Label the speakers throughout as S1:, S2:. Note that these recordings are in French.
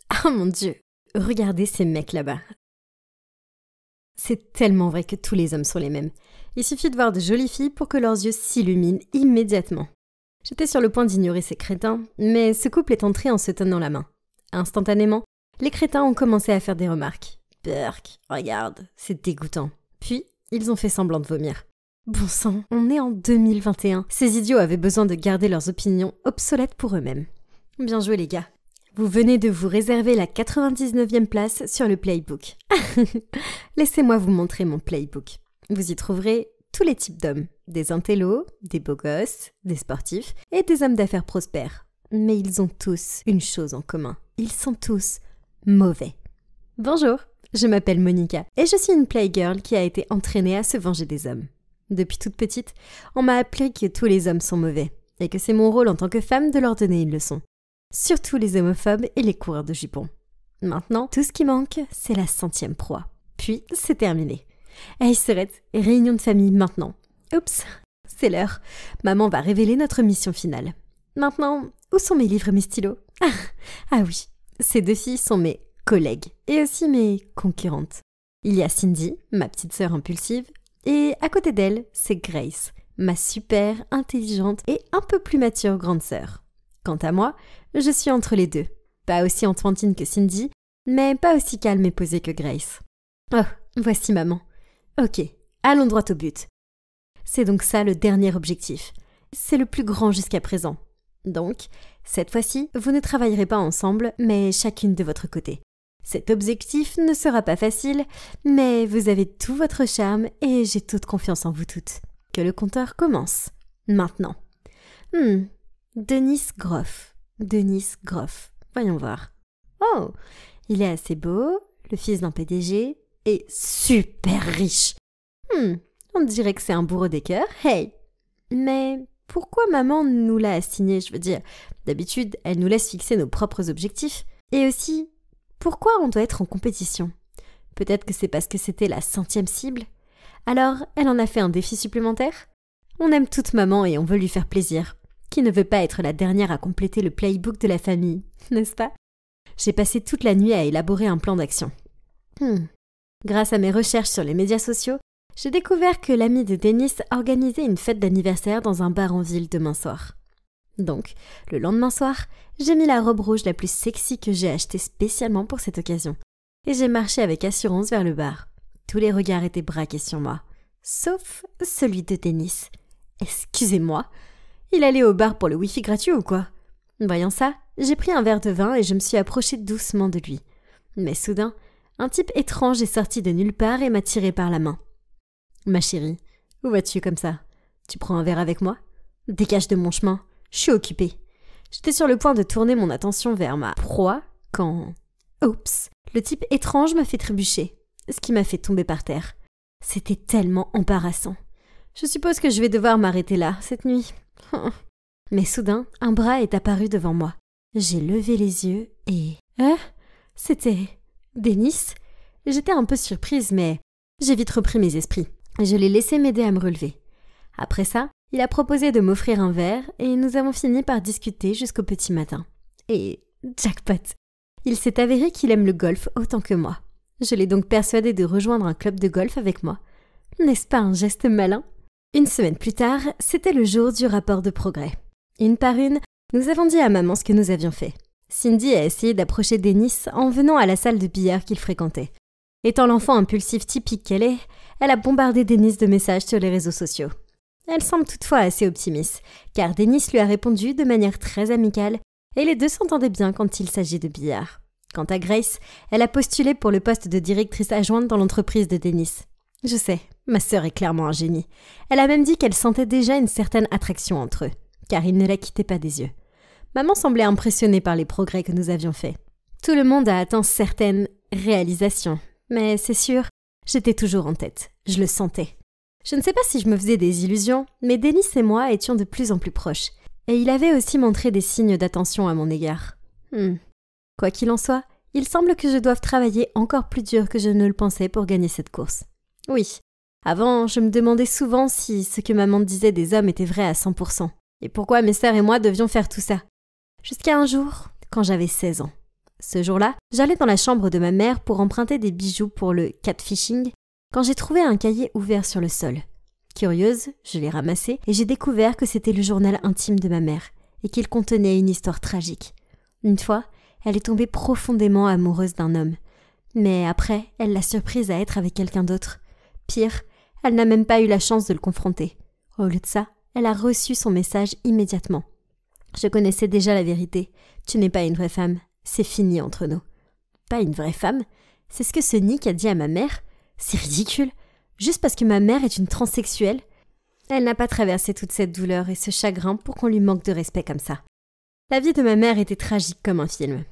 S1: Ah mon Dieu, regardez ces mecs là-bas. C'est tellement vrai que tous les hommes sont les mêmes. Il suffit de voir de jolies filles pour que leurs yeux s'illuminent immédiatement. J'étais sur le point d'ignorer ces crétins, mais ce couple est entré en se tenant la main. Instantanément, les crétins ont commencé à faire des remarques. Burk, regarde, c'est dégoûtant. Puis, ils ont fait semblant de vomir. Bon sang, on est en 2021. Ces idiots avaient besoin de garder leurs opinions obsolètes pour eux-mêmes. Bien joué les gars. Vous venez de vous réserver la 99e place sur le Playbook. Laissez-moi vous montrer mon Playbook. Vous y trouverez tous les types d'hommes. Des intellos, des beaux gosses, des sportifs et des hommes d'affaires prospères. Mais ils ont tous une chose en commun. Ils sont tous mauvais. Bonjour, je m'appelle Monica et je suis une playgirl qui a été entraînée à se venger des hommes. Depuis toute petite, on m'a appris que tous les hommes sont mauvais et que c'est mon rôle en tant que femme de leur donner une leçon. Surtout les homophobes et les coureurs de jupons. Maintenant, tout ce qui manque, c'est la 100e proie. Puis, c'est terminé. Hey Serette, réunion de famille maintenant. Oups, c'est l'heure. Maman va révéler notre mission finale. Maintenant, où sont mes livres et mes stylos ? Ah oui, ces deux filles sont mes collègues et aussi mes concurrentes. Il y a Cindy, ma petite sœur impulsive, et à côté d'elle, c'est Grace, ma super, intelligente et un peu plus mature grande sœur. Quant à moi, je suis entre les deux. Pas aussi enfantine que Cindy, mais pas aussi calme et posée que Grace. Oh, voici maman. Ok, allons droit au but. C'est donc ça le dernier objectif. C'est le plus grand jusqu'à présent. Donc, cette fois-ci, vous ne travaillerez pas ensemble, mais chacune de votre côté. Cet objectif ne sera pas facile, mais vous avez tout votre charme et j'ai toute confiance en vous toutes. Que le compteur commence. Maintenant. Denis Groff. Voyons voir. Oh, il est assez beau, le fils d'un PDG, et super riche. On dirait que c'est un bourreau des cœurs, hey. Mais pourquoi maman nous l'a assigné, je veux dire, d'habitude, elle nous laisse fixer nos propres objectifs. Et aussi, pourquoi on doit être en compétition ? Peut-être que c'est parce que c'était la 100e cible. Alors, elle en a fait un défi supplémentaire ? On aime toute maman et on veut lui faire plaisir. Qui ne veut pas être la dernière à compléter le playbook de la famille, n'est-ce pas ? J'ai passé toute la nuit à élaborer un plan d'action. Grâce à mes recherches sur les médias sociaux, j'ai découvert que l'ami de Denis organisait une fête d'anniversaire dans un bar en ville demain soir. Donc, le lendemain soir, j'ai mis la robe rouge la plus sexy que j'ai achetée spécialement pour cette occasion. Et j'ai marché avec assurance vers le bar. Tous les regards étaient braqués sur moi. Sauf celui de Denis. Excusez-moi, il allait au bar pour le wifi gratuit ou quoi ? Voyant ça, j'ai pris un verre de vin et je me suis approchée doucement de lui. Mais soudain, un type étrange est sorti de nulle part et m'a tiré par la main. « Ma chérie, où vas-tu comme ça ? Tu prends un verre avec moi ? Dégage de mon chemin, je suis occupée. » J'étais sur le point de tourner mon attention vers ma proie quand... Oups, le type étrange m'a fait trébucher, ce qui m'a fait tomber par terre. C'était tellement embarrassant. Je suppose que je vais devoir m'arrêter là, cette nuit. Mais soudain, un bras est apparu devant moi. J'ai levé les yeux et... C'était... Denis ? J'étais un peu surprise, mais j'ai vite repris mes esprits. Je l'ai laissé m'aider à me relever. Après ça, il a proposé de m'offrir un verre et nous avons fini par discuter jusqu'au petit matin. Et jackpot ! Il s'est avéré qu'il aime le golf autant que moi. Je l'ai donc persuadé de rejoindre un club de golf avec moi. N'est-ce pas un geste malin ? Une semaine plus tard, c'était le jour du rapport de progrès. Une par une, nous avons dit à maman ce que nous avions fait. Cindy a essayé d'approcher Denis en venant à la salle de billard qu'il fréquentait. Étant l'enfant impulsif typique qu'elle est, elle a bombardé Denis de messages sur les réseaux sociaux. Elle semble toutefois assez optimiste, car Denis lui a répondu de manière très amicale et les deux s'entendaient bien quand il s'agit de billard. Quant à Grace, elle a postulé pour le poste de directrice adjointe dans l'entreprise de Denis. Je sais, ma sœur est clairement un génie. Elle a même dit qu'elle sentait déjà une certaine attraction entre eux, car il ne la quittait pas des yeux. Maman semblait impressionnée par les progrès que nous avions faits. Tout le monde a atteint certaines réalisations, mais c'est sûr, j'étais toujours en tête, je le sentais. Je ne sais pas si je me faisais des illusions, mais Denis et moi étions de plus en plus proches, et il avait aussi montré des signes d'attention à mon égard. Quoi qu'il en soit, il semble que je doive travailler encore plus dur que je ne le pensais pour gagner cette course. Oui, avant, je me demandais souvent si ce que maman disait des hommes était vrai à 100%, et pourquoi mes sœurs et moi devions faire tout ça. Jusqu'à un jour, quand j'avais 16 ans. Ce jour-là, j'allais dans la chambre de ma mère pour emprunter des bijoux pour le catfishing quand j'ai trouvé un cahier ouvert sur le sol. Curieuse, je l'ai ramassé et j'ai découvert que c'était le journal intime de ma mère et qu'il contenait une histoire tragique. Une fois, elle est tombée profondément amoureuse d'un homme. Mais après, elle l'a surprise à être avec quelqu'un d'autre. Pire, elle n'a même pas eu la chance de le confronter. Au lieu de ça, elle a reçu son message immédiatement. Je connaissais déjà la vérité. Tu n'es pas une vraie femme. C'est fini entre nous. Pas une vraie femme? C'est ce que ce Nick a dit à ma mère? C'est ridicule. Juste parce que ma mère est une transsexuelle? Elle n'a pas traversé toute cette douleur et ce chagrin pour qu'on lui manque de respect comme ça. La vie de ma mère était tragique comme un film.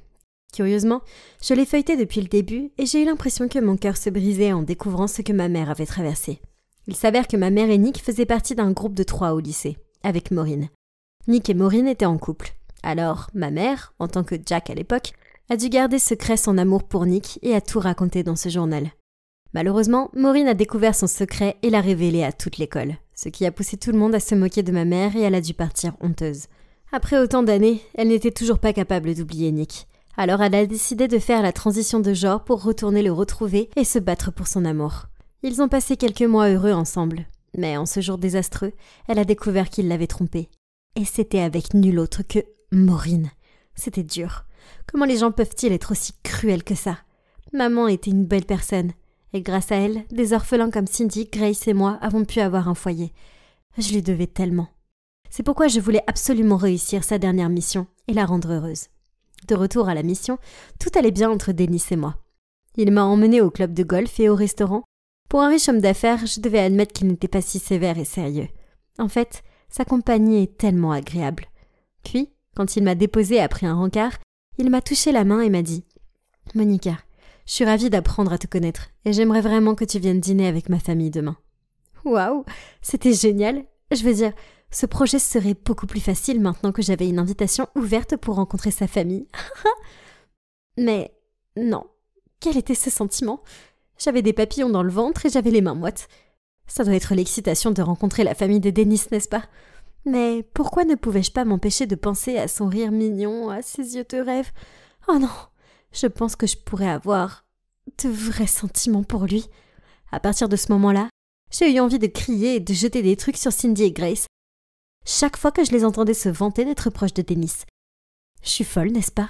S1: Curieusement, je l'ai feuilleté depuis le début et j'ai eu l'impression que mon cœur se brisait en découvrant ce que ma mère avait traversé. Il s'avère que ma mère et Nick faisaient partie d'un groupe de 3 au lycée, avec Maureen. Nick et Maureen étaient en couple. Alors, ma mère, en tant que Jack à l'époque, a dû garder secret son amour pour Nick et a tout raconté dans ce journal. Malheureusement, Maureen a découvert son secret et l'a révélé à toute l'école, ce qui a poussé tout le monde à se moquer de ma mère et elle a dû partir honteuse. Après autant d'années, elle n'était toujours pas capable d'oublier Nick. Alors elle a décidé de faire la transition de genre pour retourner le retrouver et se battre pour son amour. Ils ont passé quelques mois heureux ensemble, mais en ce jour désastreux, elle a découvert qu'il l'avait trompée. Et c'était avec nul autre que Maureen. C'était dur. Comment les gens peuvent-ils être aussi cruels que ça? Maman était une belle personne, et grâce à elle, des orphelins comme Cindy, Grace et moi avons pu avoir un foyer. Je lui devais tellement. C'est pourquoi je voulais absolument réussir sa dernière mission et la rendre heureuse. De retour à la mission, tout allait bien entre Dennis et moi. Il m'a emmené au club de golf et au restaurant. Pour un riche homme d'affaires, je devais admettre qu'il n'était pas si sévère et sérieux. En fait, sa compagnie est tellement agréable. Puis, quand il m'a déposé après un rencard, il m'a touché la main et m'a dit « Monica, je suis ravie d'apprendre à te connaître et j'aimerais vraiment que tu viennes dîner avec ma famille demain. » Waouh, c'était génial. Je veux dire, ce projet serait beaucoup plus facile maintenant que j'avais une invitation ouverte pour rencontrer sa famille. Mais non, quel était ce sentiment? J'avais des papillons dans le ventre et j'avais les mains moites. Ça doit être l'excitation de rencontrer la famille de Dennis, n'est-ce pas? Mais pourquoi ne pouvais-je pas m'empêcher de penser à son rire mignon, à ses yeux de rêve? Oh non, je pense que je pourrais avoir de vrais sentiments pour lui. À partir de ce moment-là, j'ai eu envie de crier et de jeter des trucs sur Cindy et Grace. Chaque fois que je les entendais se vanter d'être proches de Dennis. Je suis folle, n'est-ce pas?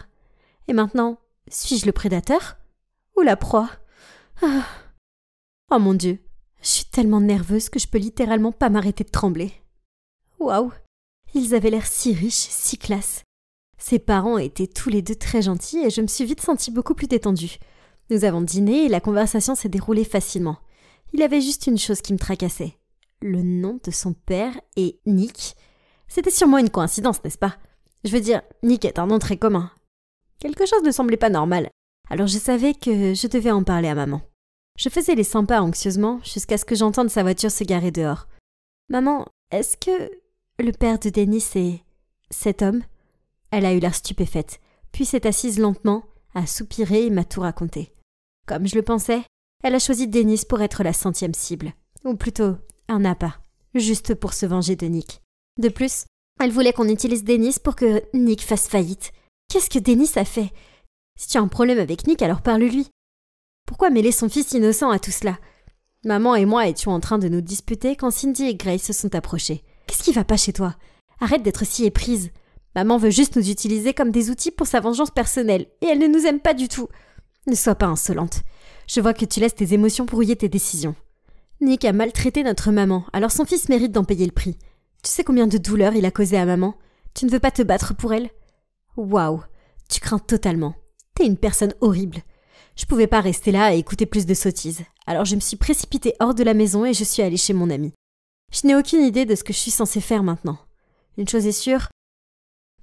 S1: Et maintenant, suis-je le prédateur? Ou la proie? Oh mon Dieu, je suis tellement nerveuse que je peux littéralement pas m'arrêter de trembler. Waouh, ils avaient l'air si riches, si classe. Ses parents étaient tous les deux très gentils et je me suis vite sentie beaucoup plus détendue. Nous avons dîné et la conversation s'est déroulée facilement. Il y avait juste une chose qui me tracassait. Le nom de son père et Nick. C'était sûrement une coïncidence, n'est-ce pas? Je veux dire, Nick est un nom très commun. Quelque chose ne semblait pas normal, alors je savais que je devais en parler à maman. Je faisais les 100 pas anxieusement jusqu'à ce que j'entende sa voiture se garer dehors. « Maman, est-ce que le père de Dennis est cet homme ?» Elle a eu l'air stupéfaite, puis s'est assise lentement, a soupiré et m'a tout raconté. Comme je le pensais, elle a choisi Dennis pour être la 100e cible. Ou plutôt, un appât, juste pour se venger de Nick. De plus, elle voulait qu'on utilise Dennis pour que Nick fasse faillite. Qu'est-ce que Dennis a fait? Si tu as un problème avec Nick, alors parle-lui. Pourquoi mêler son fils innocent à tout cela? Maman et moi étions en train de nous disputer quand Cindy et Grace se sont approchées. Qu'est-ce qui va pas chez toi? Arrête d'être si éprise. Maman veut juste nous utiliser comme des outils pour sa vengeance personnelle, et elle ne nous aime pas du tout. Ne sois pas insolente. Je vois que tu laisses tes émotions brouiller tes décisions. Nick a maltraité notre maman, alors son fils mérite d'en payer le prix. Tu sais combien de douleurs il a causé à maman? Tu ne veux pas te battre pour elle? Waouh, tu crains totalement. T'es une personne horrible. Je pouvais pas rester là à écouter plus de sottises, alors je me suis précipitée hors de la maison et je suis allée chez mon amie. Je n'ai aucune idée de ce que je suis censée faire maintenant. Une chose est sûre,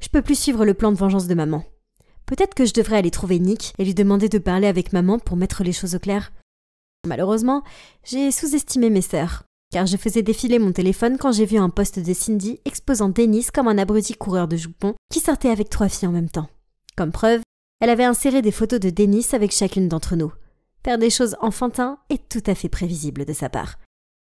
S1: je peux plus suivre le plan de vengeance de maman. Peut-être que je devrais aller trouver Nick et lui demander de parler avec maman pour mettre les choses au clair. Malheureusement, j'ai sous-estimé mes sœurs, car je faisais défiler mon téléphone quand j'ai vu un post de Cindy exposant Dennis comme un abruti coureur de jupons qui sortait avec 3 filles en même temps. Comme preuve, elle avait inséré des photos de Dennis avec chacune d'entre nous. Faire des choses enfantins est tout à fait prévisible de sa part.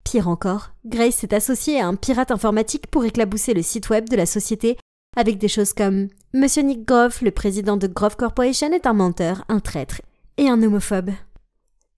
S1: Pire encore, Grace s'est associée à un pirate informatique pour éclabousser le site web de la société avec des choses comme « Monsieur Nick Groff, le président de Groff Corporation, est un menteur, un traître et un homophobe ».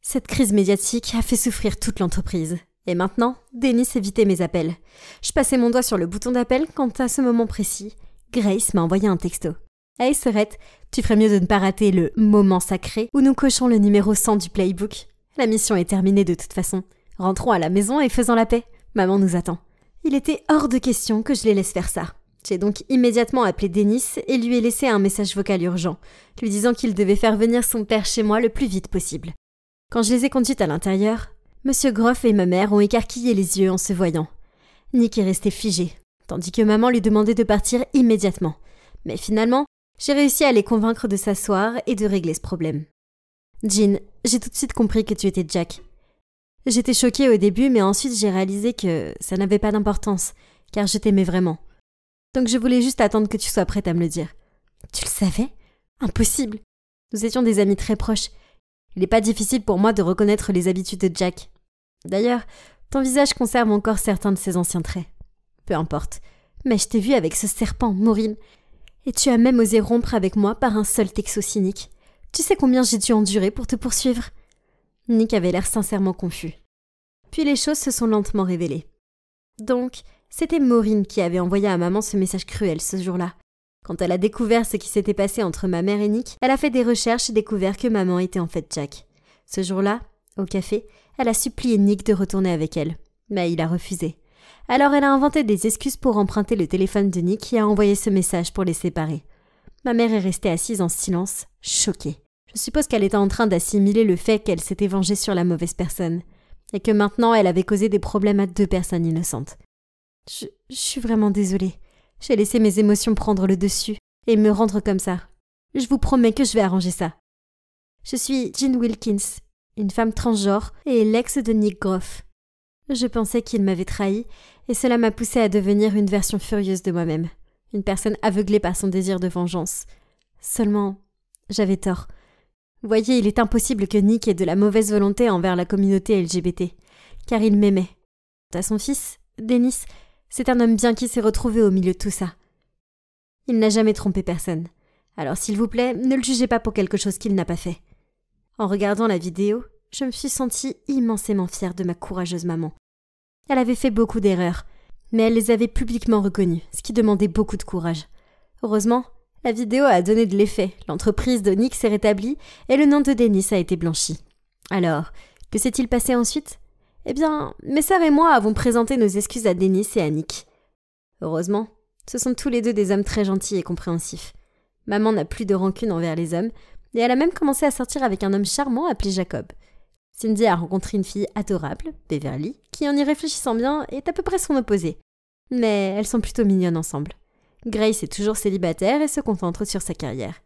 S1: Cette crise médiatique a fait souffrir toute l'entreprise. Et maintenant, Dennis évitait mes appels. Je passais mon doigt sur le bouton d'appel quand, à ce moment précis, Grace m'a envoyé un texto. « Hey Serette, tu ferais mieux de ne pas rater le moment sacré où nous cochons le numéro 100 du playbook. La mission est terminée de toute façon. Rentrons à la maison et faisons la paix. Maman nous attend. » Il était hors de question que je les laisse faire ça. J'ai donc immédiatement appelé Dennis et lui ai laissé un message vocal urgent, lui disant qu'il devait faire venir son père chez moi le plus vite possible. Quand je les ai conduites à l'intérieur, Monsieur Groff et ma mère ont écarquillé les yeux en se voyant. Nick est resté figé, tandis que maman lui demandait de partir immédiatement. Mais finalement, j'ai réussi à les convaincre de s'asseoir et de régler ce problème. « Jean, j'ai tout de suite compris que tu étais Jack. J'étais choquée au début, mais ensuite j'ai réalisé que ça n'avait pas d'importance, car je t'aimais vraiment. Donc je voulais juste attendre que tu sois prête à me le dire. » « Tu le savais ? Impossible. Nous étions des amis très proches. Il n'est pas difficile pour moi de reconnaître les habitudes de Jack. D'ailleurs, ton visage conserve encore certains de ses anciens traits. Peu importe. Mais je t'ai vu avec ce serpent, Maureen. Et tu as même osé rompre avec moi par un seul texto cynique. Tu sais combien j'ai dû endurer pour te poursuivre ? Nick avait l'air sincèrement confus. Puis les choses se sont lentement révélées. Donc, c'était Maureen qui avait envoyé à maman ce message cruel ce jour-là. Quand elle a découvert ce qui s'était passé entre ma mère et Nick, elle a fait des recherches et découvert que maman était en fait Jack. Ce jour-là, au café, elle a supplié Nick de retourner avec elle. Mais il a refusé. Alors elle a inventé des excuses pour emprunter le téléphone de Nick et a envoyé ce message pour les séparer. Ma mère est restée assise en silence, choquée. Je suppose qu'elle était en train d'assimiler le fait qu'elle s'était vengée sur la mauvaise personne. Et que maintenant elle avait causé des problèmes à 2 personnes innocentes. Je suis vraiment désolée. J'ai laissé mes émotions prendre le dessus et me rendre comme ça. Je vous promets que je vais arranger ça. Je suis Jean Wilkins, une femme transgenre et l'ex de Nick Groff. Je pensais qu'il m'avait trahi et cela m'a poussée à devenir une version furieuse de moi-même, une personne aveuglée par son désir de vengeance. Seulement, j'avais tort. Vous voyez, il est impossible que Nick ait de la mauvaise volonté envers la communauté LGBT, car il m'aimait. Quant à son fils, Dennis, c'est un homme bien qui s'est retrouvé au milieu de tout ça. Il n'a jamais trompé personne. Alors s'il vous plaît, ne le jugez pas pour quelque chose qu'il n'a pas fait. En regardant la vidéo, je me suis sentie immensément fière de ma courageuse maman. Elle avait fait beaucoup d'erreurs, mais elle les avait publiquement reconnues, ce qui demandait beaucoup de courage. Heureusement, la vidéo a donné de l'effet, l'entreprise de Nick s'est rétablie et le nom de Dennis a été blanchi. Alors, que s'est-il passé ensuite ? Eh bien, mes sœurs et moi avons présenté nos excuses à Dennis et à Nick. Heureusement, ce sont tous les deux des hommes très gentils et compréhensifs. Maman n'a plus de rancune envers les hommes, et elle a même commencé à sortir avec un homme charmant appelé Jacob. Cindy a rencontré une fille adorable, Beverly, qui en y réfléchissant bien est à peu près son opposé. Mais elles sont plutôt mignonnes ensemble. Grace est toujours célibataire et se concentre sur sa carrière.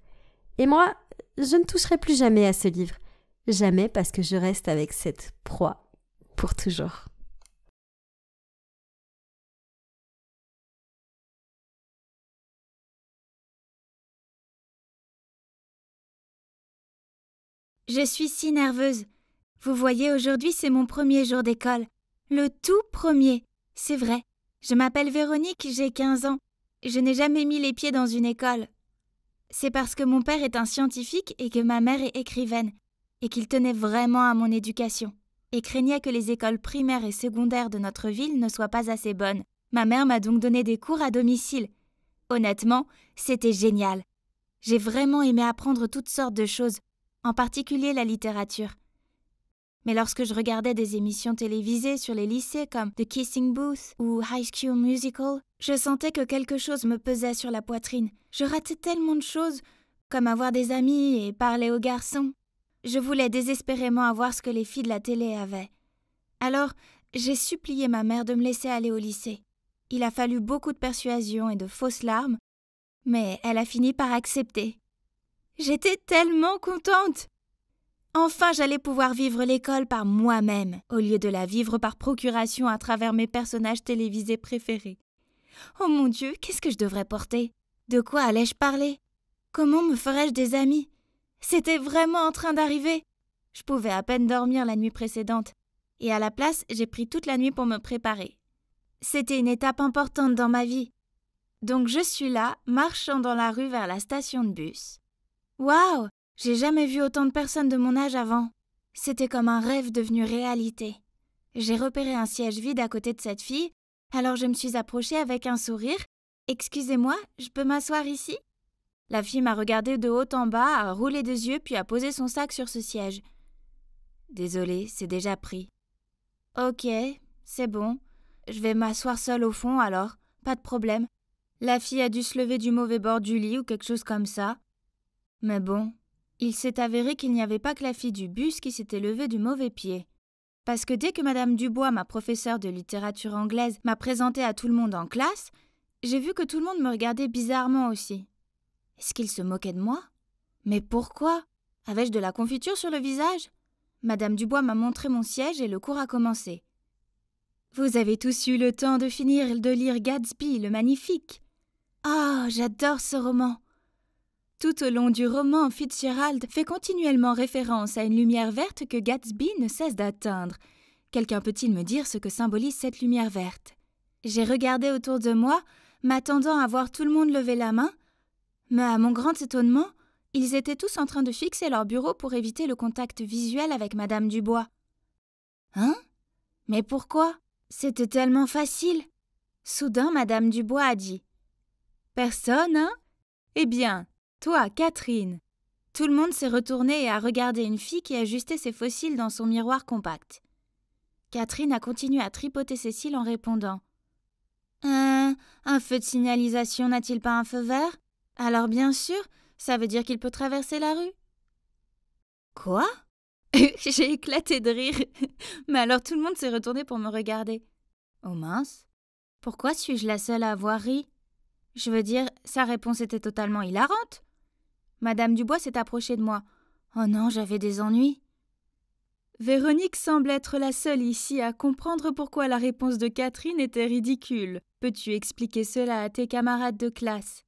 S1: Et moi, je ne toucherai plus jamais à ce livre. Jamais parce que je reste avec cette proie. Pour toujours.
S2: Je suis si nerveuse. Vous voyez, aujourd'hui, c'est mon premier jour d'école. Le tout premier. C'est vrai. Je m'appelle Véronique, j'ai 15 ans. Je n'ai jamais mis les pieds dans une école. C'est parce que mon père est un scientifique et que ma mère est écrivaine, et qu'il tenait vraiment à mon éducation, et craignait que les écoles primaires et secondaires de notre ville ne soient pas assez bonnes. Ma mère m'a donc donné des cours à domicile. Honnêtement, c'était génial. J'ai vraiment aimé apprendre toutes sortes de choses, en particulier la littérature. Mais lorsque je regardais des émissions télévisées sur les lycées comme The Kissing Booth ou High School Musical, je sentais que quelque chose me pesait sur la poitrine. Je ratais tellement de choses, comme avoir des amis et parler aux garçons. Je voulais désespérément avoir ce que les filles de la télé avaient. Alors, j'ai supplié ma mère de me laisser aller au lycée. Il a fallu beaucoup de persuasion et de fausses larmes, mais elle a fini par accepter. J'étais tellement contente! Enfin, j'allais pouvoir vivre l'école par moi-même, au lieu de la vivre par procuration à travers mes personnages télévisés préférés. Oh mon Dieu, qu'est-ce que je devrais porter? De quoi allais-je parler? Comment me ferais-je des amis? C'était vraiment en train d'arriver. Je pouvais à peine dormir la nuit précédente, et à la place, j'ai pris toute la nuit pour me préparer. C'était une étape importante dans ma vie. Donc je suis là, marchant dans la rue vers la station de bus. Waouh! J'ai jamais vu autant de personnes de mon âge avant. C'était comme un rêve devenu réalité. J'ai repéré un siège vide à côté de cette fille, alors je me suis approchée avec un sourire. « Excusez-moi, je peux m'asseoir ici ?» La fille m'a regardé de haut en bas, a roulé des yeux puis a posé son sac sur ce siège. « Désolée, c'est déjà pris. »« Ok, c'est bon. Je vais m'asseoir seule au fond alors, pas de problème. » La fille a dû se lever du mauvais bord du lit ou quelque chose comme ça. Mais bon, il s'est avéré qu'il n'y avait pas que la fille du bus qui s'était levée du mauvais pied. Parce que dès que Madame Dubois, ma professeure de littérature anglaise, m'a présentée à tout le monde en classe, j'ai vu que tout le monde me regardait bizarrement aussi. Est-ce qu'il se moquait de moi? Mais pourquoi? Avais-je de la confiture sur le visage? Madame Dubois m'a montré mon siège et le cours a commencé. « Vous avez tous eu le temps de finir de lire Gatsby, le magnifique. Ah, j'adore ce roman. » Tout au long du roman, Fitzgerald fait continuellement référence à une lumière verte que Gatsby ne cesse d'atteindre. Quelqu'un peut-il me dire ce que symbolise cette lumière verte? J'ai regardé autour de moi, m'attendant à voir tout le monde lever la main, mais à mon grand étonnement, ils étaient tous en train de fixer leur bureau pour éviter le contact visuel avec Madame Dubois. Hein? Mais pourquoi? C'était tellement facile. Soudain, Madame Dubois a dit « Personne, hein? Eh bien, toi, Catherine !» Tout le monde s'est retourné et a regardé une fille qui ajustait ses faux cils dans son miroir compact. Catherine a continué à tripoter ses cils en répondant « Un feu de signalisation n'a-t-il pas un feu vert? Alors bien sûr, ça veut dire qu'il peut traverser la rue. » Quoi? J'ai éclaté de rire. Mais alors tout le monde s'est retourné pour me regarder. Oh mince, pourquoi suis-je la seule à avoir ri? Je veux dire, sa réponse était totalement hilarante. Madame Dubois s'est approchée de moi. Oh non, j'avais des ennuis. Véronique semble être la seule ici à comprendre pourquoi la réponse de Catherine était ridicule. Peux-tu expliquer cela à tes camarades de classe?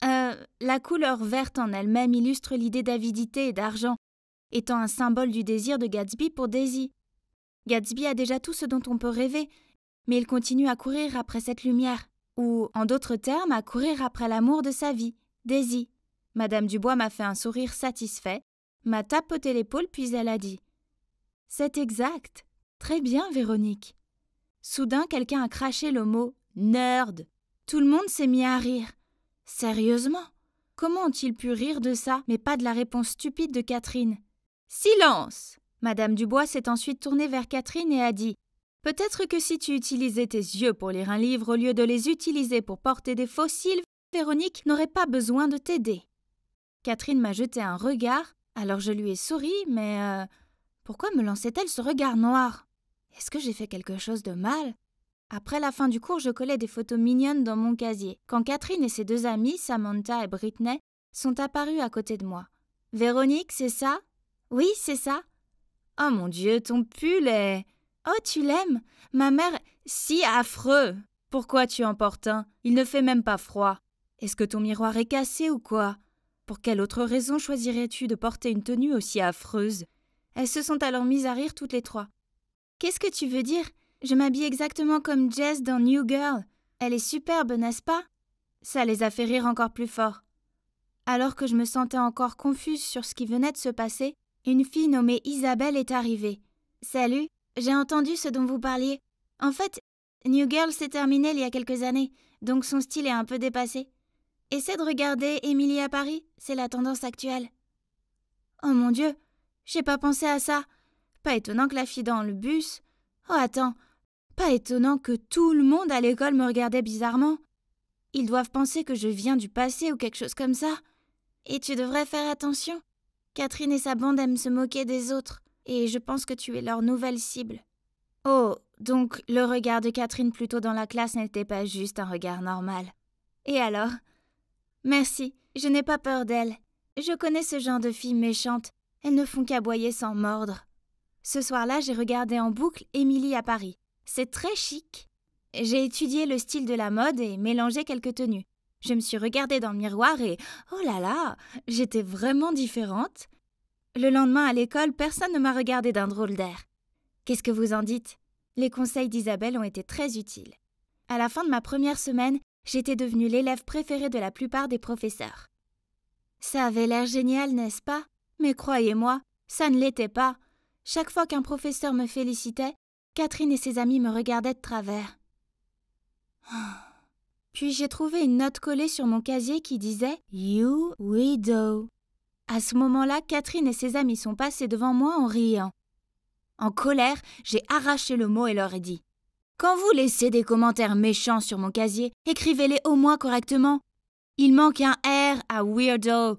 S2: La couleur verte en elle-même illustre l'idée d'avidité et d'argent, étant un symbole du désir de Gatsby pour Daisy. Gatsby a déjà tout ce dont on peut rêver, mais il continue à courir après cette lumière, ou, en d'autres termes, à courir après l'amour de sa vie, Daisy. Madame Dubois m'a fait un sourire satisfait, m'a tapoté l'épaule puis elle a dit « C'est exact. Très bien, Véronique. » Soudain, quelqu'un a craché le mot « nerd ». Tout le monde s'est mis à rire. Sérieusement? Comment ont-ils pu rire de ça, mais pas de la réponse stupide de Catherine? Silence! Madame Dubois s'est ensuite tournée vers Catherine et a dit « Peut-être que si tu utilisais tes yeux pour lire un livre au lieu de les utiliser pour porter des faux cils, Véronique n'aurait pas besoin de t'aider. » Catherine m'a jeté un regard, alors je lui ai souri, mais pourquoi me lançait-elle ce regard noir? Est-ce que j'ai fait quelque chose de mal? Après la fin du cours, je collais des photos mignonnes dans mon casier, quand Catherine et ses deux amies, Samantha et Britney, sont apparues à côté de moi. « Véronique, c'est ça? »« Oui, c'est ça. »« Oh mon Dieu, ton pull est... »« Oh, tu l'aimes? Ma mère... »« Si affreux! Pourquoi tu en portes un? Il ne fait même pas froid. Est-ce que ton miroir est cassé ou quoi? Pour quelle autre raison choisirais-tu de porter une tenue aussi affreuse? » Elles se sont alors mises à rire toutes les trois. « Qu'est-ce que tu veux dire? Je m'habille exactement comme Jess dans New Girl. Elle est superbe, n'est-ce pas? » Ça les a fait rire encore plus fort. Alors que je me sentais encore confuse sur ce qui venait de se passer, une fille nommée Isabelle est arrivée. « Salut, j'ai entendu ce dont vous parliez. En fait, New Girl s'est terminé il y a quelques années, donc son style est un peu dépassé. Essaie de regarder Émilie à Paris, c'est la tendance actuelle. » Oh mon Dieu, j'ai pas pensé à ça. Pas étonnant que la fille dans le bus... Oh attends, pas étonnant que tout le monde à l'école me regardait bizarrement. Ils doivent penser que je viens du passé ou quelque chose comme ça. Et tu devrais faire attention. Catherine et sa bande aiment se moquer des autres, et je pense que tu es leur nouvelle cible. Oh, donc le regard de Catherine plutôt dans la classe n'était pas juste un regard normal. Et alors? Merci, je n'ai pas peur d'elles. Je connais ce genre de filles méchantes. Elles ne font qu'aboyer sans mordre. Ce soir-là, j'ai regardé en boucle Émilie à Paris. C'est très chic. J'ai étudié le style de la mode et mélangé quelques tenues. Je me suis regardée dans le miroir et, oh là là, j'étais vraiment différente. Le lendemain à l'école, personne ne m'a regardée d'un drôle d'air. Qu'est-ce que vous en dites? Les conseils d'Isabelle ont été très utiles. À la fin de ma première semaine, j'étais devenue l'élève préférée de la plupart des professeurs. Ça avait l'air génial, n'est-ce pas? Mais croyez-moi, ça ne l'était pas. Chaque fois qu'un professeur me félicitait, Catherine et ses amis me regardaient de travers. Puis j'ai trouvé une note collée sur mon casier qui disait « You widow ». À ce moment-là, Catherine et ses amis sont passés devant moi en riant. En colère, j'ai arraché le mot et leur ai dit « Quand vous laissez des commentaires méchants sur mon casier, écrivez-les au moins correctement. Il manque un R à weirdo ».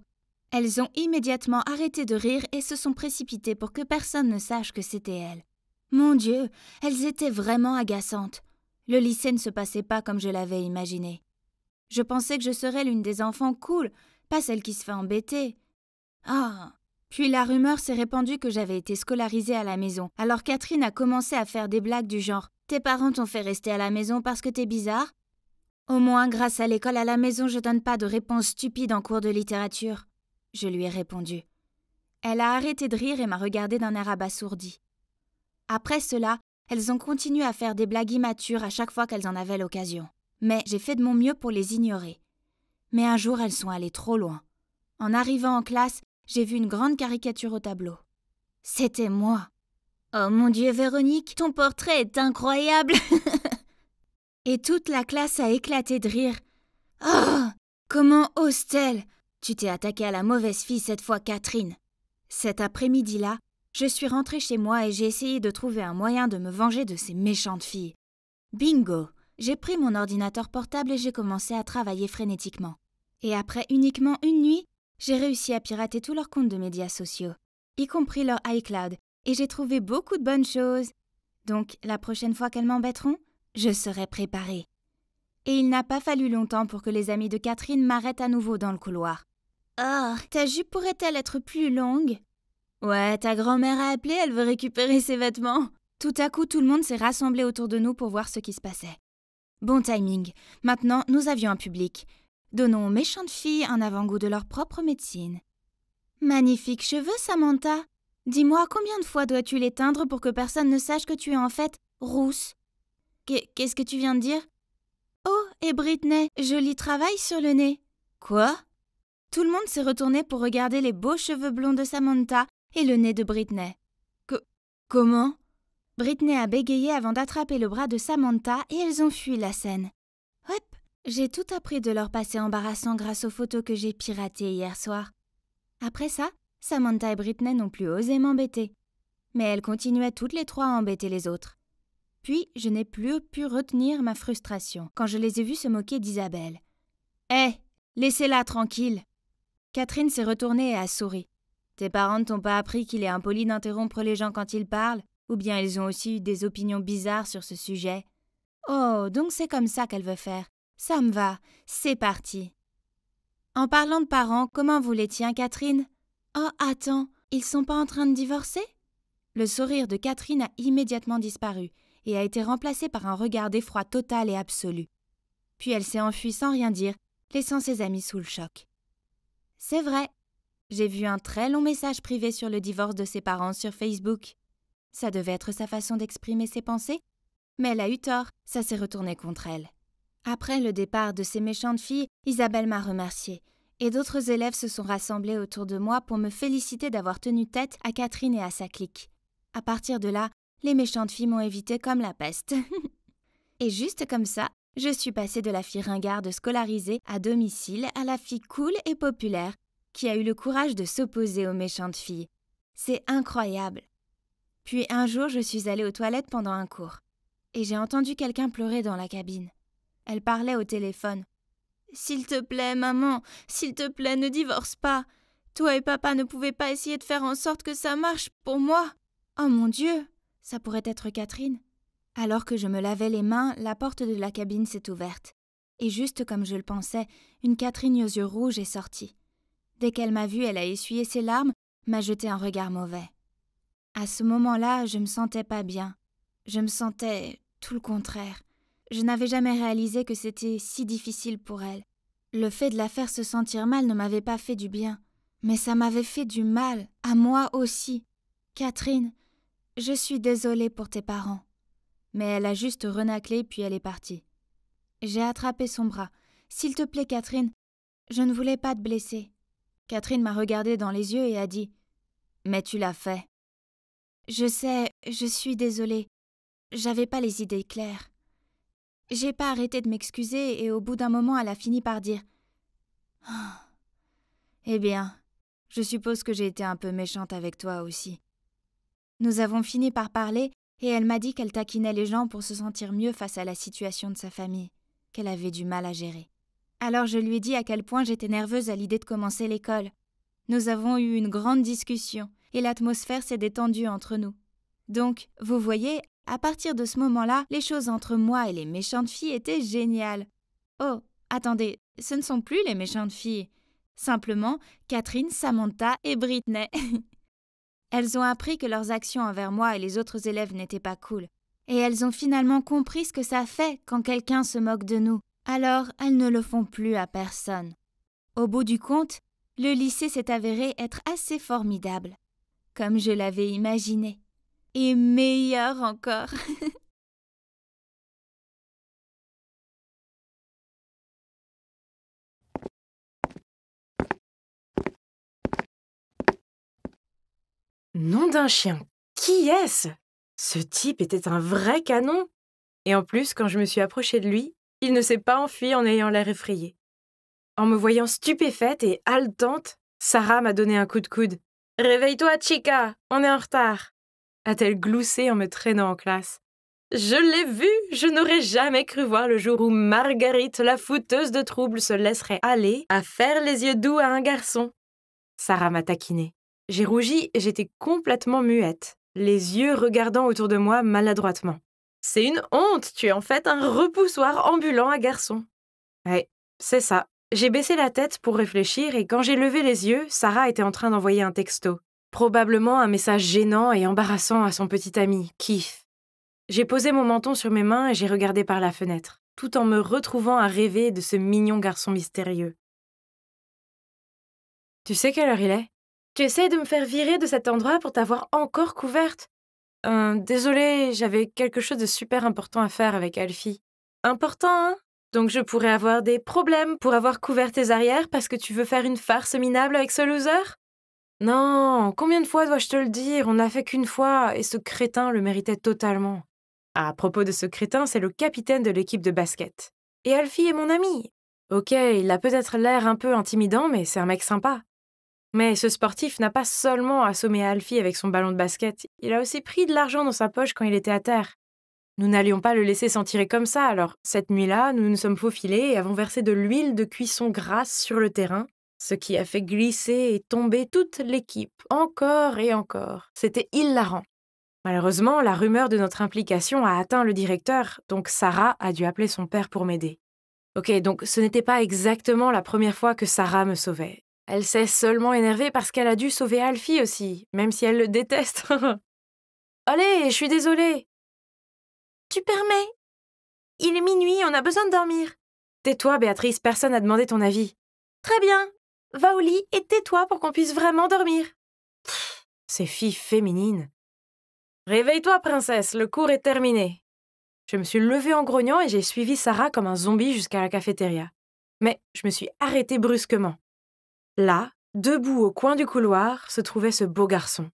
S2: Elles ont immédiatement arrêté de rire et se sont précipitées pour que personne ne sache que c'était elles. Mon Dieu, elles étaient vraiment agaçantes. Le lycée ne se passait pas comme je l'avais imaginé. Je pensais que je serais l'une des enfants cool, pas celle qui se fait embêter. Ah! Puis la rumeur s'est répandue que j'avais été scolarisée à la maison. Alors Catherine a commencé à faire des blagues du genre « Tes parents t'ont fait rester à la maison parce que t'es bizarre ?» Au moins, grâce à l'école à la maison, je donne pas de réponses stupides en cours de littérature. Je lui ai répondu. Elle a arrêté de rire et m'a regardé d'un air abasourdi. Après cela, elles ont continué à faire des blagues immatures à chaque fois qu'elles en avaient l'occasion. Mais j'ai fait de mon mieux pour les ignorer. Mais un jour, elles sont allées trop loin. En arrivant en classe, j'ai vu une grande caricature au tableau. C'était moi. Oh mon Dieu, Véronique, ton portrait est incroyable. Et toute la classe a éclaté de rire. Oh, comment ose-t-elle? Tu t'es attaquée à la mauvaise fille cette fois, Catherine. Cet après-midi-là, je suis rentrée chez moi et j'ai essayé de trouver un moyen de me venger de ces méchantes filles. Bingo! J'ai pris mon ordinateur portable et j'ai commencé à travailler frénétiquement. Et après uniquement une nuit, j'ai réussi à pirater tous leurs comptes de médias sociaux, y compris leur iCloud, et j'ai trouvé beaucoup de bonnes choses. Donc, la prochaine fois qu'elles m'embêteront, je serai préparée. Et il n'a pas fallu longtemps pour que les amis de Catherine m'arrêtent à nouveau dans le couloir. « Oh, ta jupe pourrait-elle être plus longue ?»« Ouais, ta grand-mère a appelé, elle veut récupérer ses vêtements. » Tout à coup, tout le monde s'est rassemblé autour de nous pour voir ce qui se passait. Bon timing. Maintenant, nous avions un public. Donnons aux méchantes filles un avant-goût de leur propre médecine. « Magnifiques cheveux, Samantha. Dis-moi, combien de fois dois-tu les teindre pour que personne ne sache que tu es en fait rousse ?»« Qu'est-ce que tu viens de dire ?»« Oh, et Britney, joli travail sur le nez. »« Quoi ?» Tout le monde s'est retourné pour regarder les beaux cheveux blonds de Samantha et le nez de Britney. Comment ? Britney a bégayé avant d'attraper le bras de Samantha et elles ont fui la scène. Hop, j'ai tout appris de leur passé embarrassant grâce aux photos que j'ai piratées hier soir. Après ça, Samantha et Britney n'ont plus osé m'embêter. Mais elles continuaient toutes les trois à embêter les autres. Puis, je n'ai plus pu retenir ma frustration quand je les ai vues se moquer d'Isabelle. « Hé, laissez-la tranquille !» Catherine s'est retournée et a souri. « Tes parents ne t'ont pas appris qu'il est impoli d'interrompre les gens quand ils parlent, ou bien ils ont aussi eu des opinions bizarres sur ce sujet. » Oh, donc c'est comme ça qu'elle veut faire. Ça me va, c'est parti. En parlant de parents, comment vous les tiens, Catherine? Oh, attends, ils sont pas en train de divorcer? Le sourire de Catherine a immédiatement disparu et a été remplacé par un regard d'effroi total et absolu. Puis elle s'est enfuie sans rien dire, laissant ses amis sous le choc. C'est vrai. J'ai vu un très long message privé sur le divorce de ses parents sur Facebook. Ça devait être sa façon d'exprimer ses pensées, mais elle a eu tort, ça s'est retourné contre elle. Après le départ de ces méchantes filles, Isabelle m'a remerciée, et d'autres élèves se sont rassemblés autour de moi pour me féliciter d'avoir tenu tête à Catherine et à sa clique. À partir de là, les méchantes filles m'ont évité comme la peste. Et juste comme ça, je suis passée de la fille ringarde scolarisée à domicile à la fille cool et populaire qui a eu le courage de s'opposer aux méchantes filles. C'est incroyable. Puis un jour, je suis allée aux toilettes pendant un cours. Et j'ai entendu quelqu'un pleurer dans la cabine. Elle parlait au téléphone. « S'il te plaît, maman, s'il te plaît, ne divorce pas. Toi et papa ne pouvaient pas essayer de faire en sorte que ça marche pour moi. Oh mon Dieu, ça pourrait être Catherine. » Alors que je me lavais les mains, la porte de la cabine s'est ouverte. Et juste comme je le pensais, une Catherine aux yeux rouges est sortie. Dès qu'elle m'a vue, elle a essuyé ses larmes, m'a jeté un regard mauvais. À ce moment-là, je me sentais pas bien. Je me sentais tout le contraire. Je n'avais jamais réalisé que c'était si difficile pour elle. Le fait de la faire se sentir mal ne m'avait pas fait du bien. Mais ça m'avait fait du mal, à moi aussi. Catherine, je suis désolée pour tes parents. Mais elle a juste renâclé puis elle est partie. J'ai attrapé son bras. « S'il te plaît, Catherine, je ne voulais pas te blesser. » Catherine m'a regardée dans les yeux et a dit « Mais tu l'as fait. » Je sais, je suis désolée. J'avais pas les idées claires. J'ai pas arrêté de m'excuser et au bout d'un moment, elle a fini par dire « Ah, eh bien, je suppose que j'ai été un peu méchante avec toi aussi. » Nous avons fini par parler et elle m'a dit qu'elle taquinait les gens pour se sentir mieux face à la situation de sa famille, qu'elle avait du mal à gérer. Alors je lui ai dit à quel point j'étais nerveuse à l'idée de commencer l'école. Nous avons eu une grande discussion et l'atmosphère s'est détendue entre nous. Donc, vous voyez, à partir de ce moment-là, les choses entre moi et les méchantes filles étaient géniales. Oh, attendez, ce ne sont plus les méchantes filles. Simplement, Catherine, Samantha et Britney. Elles ont appris que leurs actions envers moi et les autres élèves n'étaient pas cool. Et elles ont finalement compris ce que ça fait quand quelqu'un se moque de nous. Alors, elles ne le font plus à personne. Au bout du compte, le lycée s'est avéré être assez formidable, comme je l'avais imaginé. Et meilleur encore.
S3: Nom d'un chien, qui est-ce? Ce type était un vrai canon. Et en plus, quand je me suis approchée de lui, il ne s'est pas enfui en ayant l'air effrayé. En me voyant stupéfaite et haletante, Sarah m'a donné un coup de coude. « Réveille-toi, chica, on est en retard !» a-t-elle gloussé en me traînant en classe. Je l'ai vu, je n'aurais jamais cru voir le jour où Marguerite, la fouteuse de troubles, se laisserait aller à faire les yeux doux à un garçon. Sarah m'a taquinée. J'ai rougi et j'étais complètement muette, les yeux regardant autour de moi maladroitement. « C'est une honte, tu es en fait un repoussoir ambulant à garçon. » Ouais, c'est ça. J'ai baissé la tête pour réfléchir et quand j'ai levé les yeux, Sarah était en train d'envoyer un texto. Probablement un message gênant et embarrassant à son petit ami, Keith. J'ai posé mon menton sur mes mains et j'ai regardé par la fenêtre, tout en me retrouvant à rêver de ce mignon garçon mystérieux. « Tu sais quelle heure il est? Tu essayes de me faire virer de cet endroit pour t'avoir encore couverte. Désolée, j'avais quelque chose de super important à faire avec Alfie. Important, hein? Donc je pourrais avoir des problèmes pour avoir couvert tes arrières parce que tu veux faire une farce minable avec ce loser? Non, combien de fois dois-je te le dire? On n'a fait qu'une fois, et ce crétin le méritait totalement. À propos de ce crétin, c'est le capitaine de l'équipe de basket. Et Alfie est mon ami. Ok, il a peut-être l'air un peu intimidant, mais c'est un mec sympa. Mais ce sportif n'a pas seulement assommé Alfie avec son ballon de basket, il a aussi pris de l'argent dans sa poche quand il était à terre. Nous n'allions pas le laisser s'en tirer comme ça, alors cette nuit-là, nous nous sommes faufilés et avons versé de l'huile de cuisson grasse sur le terrain, ce qui a fait glisser et tomber toute l'équipe, encore et encore. C'était hilarant. Malheureusement, la rumeur de notre implication a atteint le directeur, donc Sarah a dû appeler son père pour m'aider. Ok, donc ce n'était pas exactement la première fois que Sarah me sauvait. Elle s'est seulement énervée parce qu'elle a dû sauver Alfie aussi, même si elle le déteste. Allez, je suis désolée. Tu permets? Il est minuit, on a besoin de dormir. Tais-toi, Béatrice, personne n'a demandé ton avis. Très bien. Va au lit et tais-toi pour qu'on puisse vraiment dormir. Ces filles féminines. Réveille-toi, princesse, le cours est terminé. Je me suis levée en grognant et j'ai suivi Sarah comme un zombie jusqu'à la cafétéria. Mais je me suis arrêtée brusquement. Là, debout au coin du couloir, se trouvait ce beau garçon.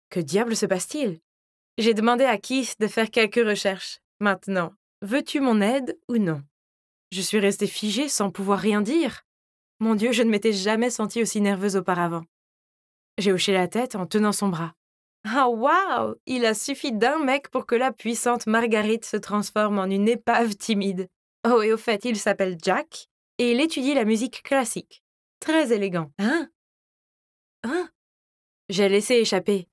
S3: Que diable se passe-t-il? J'ai demandé à Keith de faire quelques recherches. Maintenant, veux-tu mon aide ou non? Je suis restée figée sans pouvoir rien dire. Mon Dieu, je ne m'étais jamais sentie aussi nerveuse auparavant. J'ai hoché la tête en tenant son bras. Ah waouh! Il a suffi d'un mec pour que la puissante Marguerite se transforme en une épave timide. Oh, et au fait, il s'appelle Jack et il étudie la musique classique. Très élégant. Hein? J'ai laissé échapper.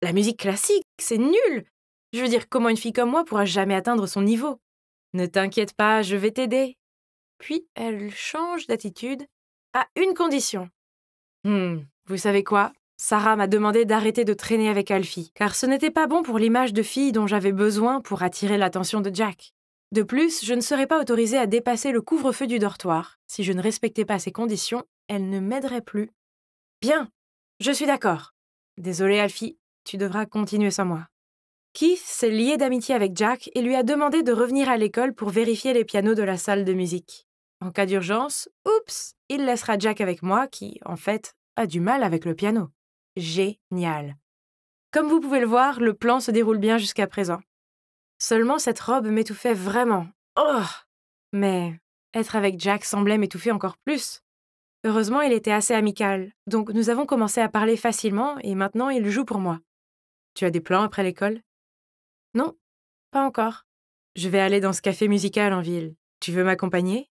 S3: La musique classique, c'est nul! Je veux dire, comment une fille comme moi pourra jamais atteindre son niveau? Ne t'inquiète pas, je vais t'aider. Puis elle change d'attitude à une condition. Vous savez quoi? Sarah m'a demandé d'arrêter de traîner avec Alfie, car ce n'était pas bon pour l'image de fille dont j'avais besoin pour attirer l'attention de Jack. De plus, je ne serais pas autorisée à dépasser le couvre-feu du dortoir. Si je ne respectais pas ces conditions, elle ne m'aiderait plus. Bien, je suis d'accord. Désolée, Alfie, tu devras continuer sans moi. Keith s'est lié d'amitié avec Jack et lui a demandé de revenir à l'école pour vérifier les pianos de la salle de musique. En cas d'urgence, oups, il laissera Jack avec moi qui, en fait, a du mal avec le piano. Génial. Comme vous pouvez le voir, le plan se déroule bien jusqu'à présent. Seulement cette robe m'étouffait vraiment. Oh! Mais être avec Jack semblait m'étouffer encore plus. Heureusement, il était assez amical, donc nous avons commencé à parler facilement et maintenant il joue pour moi. Tu as des plans après l'école? Non, pas encore. Je vais aller dans ce café musical en ville. Tu veux m'accompagner?